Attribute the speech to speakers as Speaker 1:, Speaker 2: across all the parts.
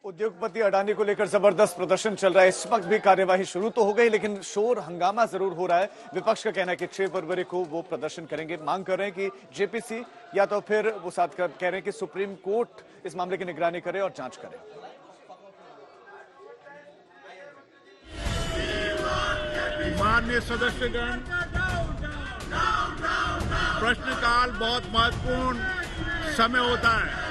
Speaker 1: उद्योगपति अडानी को लेकर जबरदस्त प्रदर्शन चल रहा है। इस वक्त भी कार्यवाही शुरू तो हो गई, लेकिन शोर हंगामा जरूर हो रहा है। विपक्ष का कहना है कि 6 फरवरी को वो प्रदर्शन करेंगे। मांग कर रहे हैं कि जेपीसी या तो फिर वो साथ कह रहे हैं कि सुप्रीम कोर्ट इस मामले की निगरानी करे और जांच करे।
Speaker 2: माननीय सदस्यगण, प्रश्नकाल बहुत महत्वपूर्ण समय होता है।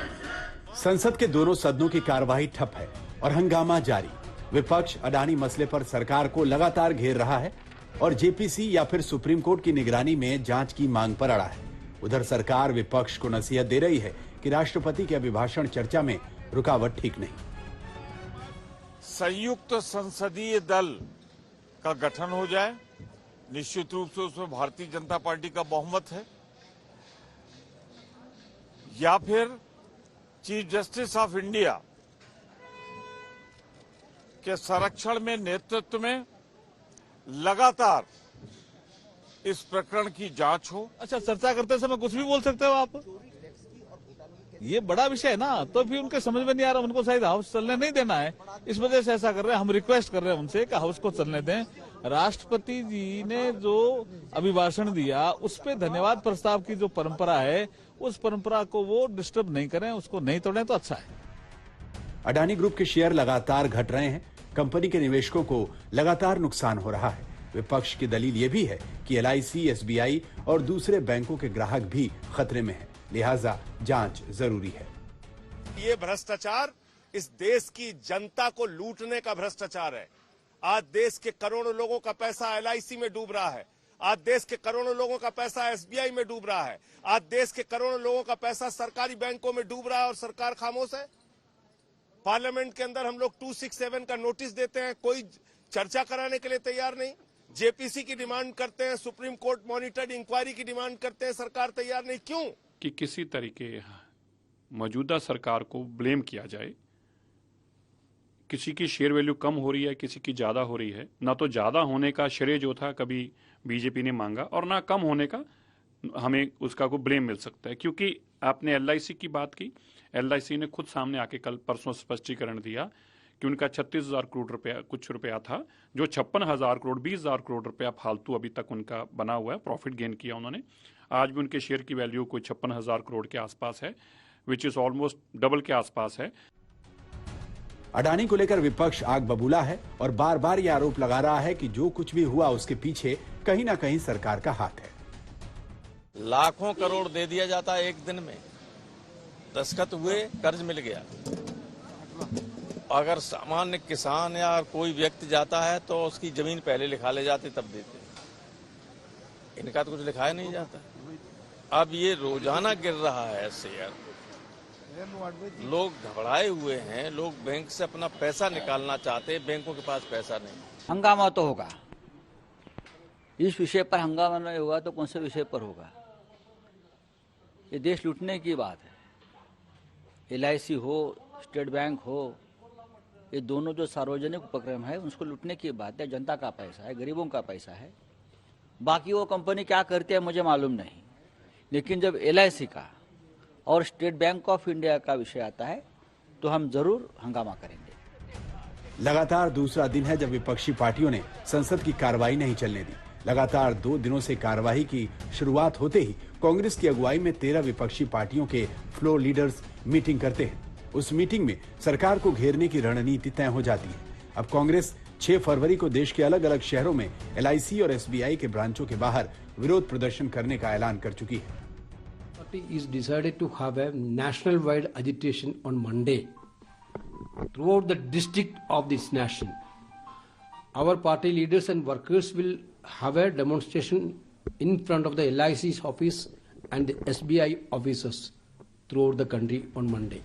Speaker 3: संसद के दोनों सदनों की कार्यवाही ठप है और हंगामा जारी। विपक्ष अडानी मसले पर सरकार को लगातार घेर रहा है और जेपीसी या फिर सुप्रीम कोर्ट की निगरानी में जांच की मांग पर अड़ा है। उधर सरकार विपक्ष को नसीहत दे रही है कि राष्ट्रपति के अभिभाषण चर्चा में रुकावट ठीक नहीं।
Speaker 4: संयुक्त संसदीय दल का गठन हो जाए, निश्चित रूप से उसमें भारतीय जनता पार्टी का बहुमत है, या फिर चीफ जस्टिस ऑफ इंडिया के संरक्षण में नेतृत्व में लगातार इस प्रकरण की जांच हो।
Speaker 5: अच्छा, चर्चा करते समय कुछ भी बोल सकते हो आप? ये बड़ा विषय है ना, तो भी उनके समझ में नहीं आ रहा। उनको शायद हाउस चलने नहीं देना है, इस वजह से ऐसा कर रहे हैं। हम रिक्वेस्ट कर रहे हैं उनसे कि हाउस को चलने दें। राष्ट्रपति जी ने जो अभिभाषण दिया उस पे धन्यवाद प्रस्ताव की जो परंपरा है, उस परंपरा को वो डिस्टर्ब नहीं करें, उसको नहीं तोड़ें तो अच्छा है।
Speaker 3: अडानी ग्रुप के शेयर लगातार घट रहे हैं। कंपनी के निवेशकों को लगातार नुकसान हो रहा है। विपक्ष की दलील ये भी है कि एलआईसी, एसबीआई और दूसरे बैंकों के ग्राहक भी खतरे में हैं, लिहाजा जांच जरूरी है।
Speaker 6: ये भ्रष्टाचार इस देश की जनता को लूटने का भ्रष्टाचार है। आज देश के करोड़ों लोगों का पैसा एलआईसी में डूब रहा है। आज देश के करोड़ों लोगों का पैसा एसबीआई में डूब रहा है। आज देश के करोड़ों लोगों का पैसा सरकारी बैंकों में डूब रहा है और सरकार खामोश है। पार्लियामेंट के अंदर हम लोग 267 का नोटिस देते हैं, कोई चर्चा कराने के लिए तैयार नहीं। जेपीसी की डिमांड करते हैं, सुप्रीम कोर्ट मॉनिटर्ड इंक्वायरी की डिमांड करते हैं, सरकार तैयार नहीं। क्यों?
Speaker 7: कि किसी तरीके मौजूदा सरकार को ब्लेम किया जाए। किसी की शेयर वैल्यू कम हो रही है, किसी की ज्यादा हो रही है। ना तो ज्यादा होने का श्रेय जो था कभी बीजेपी ने मांगा, और ना कम होने का हमें उसका को ब्लेम मिल सकता है। क्योंकि आपने एलआईसी की बात की, एलआईसी ने खुद सामने आके कल परसों स्पष्टीकरण दिया कि उनका 36,000 करोड़ रुपया कुछ रुपया था, जो 56,000 करोड़ 20,000 करोड़ रुपया फालतू अभी तक उनका बना हुआ है, प्रॉफिट गेन किया उन्होंने। आज भी उनके शेयर की वैल्यू कोई 56,000 करोड़ के आसपास है, विच इज ऑलमोस्ट डबल के आसपास है।
Speaker 3: अडानी को लेकर विपक्ष आग बबूला है और बार बार यह आरोप लगा रहा है कि जो कुछ भी हुआ उसके पीछे कहीं ना कहीं सरकार का हाथ है।
Speaker 8: लाखों करोड़ दे दिया जाता है एक दिन में, दस्तखत हुए, कर्ज मिल गया। अगर सामान्य किसान या कोई व्यक्ति जाता है तो उसकी जमीन पहले लिखा ले जाते तब देते। इनका तो कुछ लिखाया नहीं जाता। अब ये रोजाना गिर रहा है शेयर, लोग घबराए हुए हैं। लोग बैंक से अपना पैसा निकालना चाहते हैं, बैंकों के पास पैसा नहीं।
Speaker 9: हंगामा तो होगा, इस विषय पर हंगामा नहीं होगा तो कौन से विषय पर होगा? ये देश लूटने की बात है। एलआईसी हो, स्टेट बैंक हो, ये दोनों जो सार्वजनिक उपक्रम है उसको लूटने की बात है। जनता का पैसा है, गरीबों का पैसा है। बाकी वो कंपनी क्या करती है मुझे मालूम नहीं, लेकिन जब एलआईसी का और स्टेट बैंक ऑफ इंडिया का विषय आता है तो हम जरूर हंगामा करेंगे।
Speaker 3: लगातार दूसरा दिन है जब विपक्षी पार्टियों ने संसद की कार्रवाई नहीं चलने दी। लगातार 2 दिनों से कार्यवाही की शुरुआत होते ही कांग्रेस की अगुवाई में 13 विपक्षी पार्टियों के फ्लोर लीडर्स मीटिंग करते हैं। उस मीटिंग में सरकार को घेरने की रणनीति तय हो जाती है। अब कांग्रेस 6 फरवरी को देश के अलग अलग शहरों में एलआईसी और एसबीआई के ब्रांचों के बाहर विरोध प्रदर्शन करने का ऐलान कर चुकी है।
Speaker 10: Is decided to have a national-wide agitation on Monday throughout the district of this nation. Our party leaders and workers will have a demonstration in front of the LIC's office and the SBI offices throughout the country on Monday.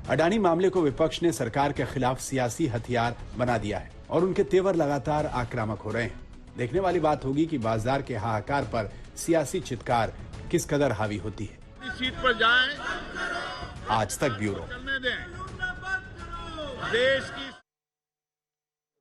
Speaker 3: Adani मामले को विपक्ष ने सरकार के खिलाफ सियासी हथियार बना दिया है और उनके तेवर लगातार आक्रामक हो रहे हैं। देखने वाली बात होगी कि बाजार के हाहाकार पर सियासी चित्कार किस कदर हावी होती है।
Speaker 2: सीट पर जाएं,
Speaker 3: आज तक ब्यूरो।
Speaker 2: चलने दें। देश की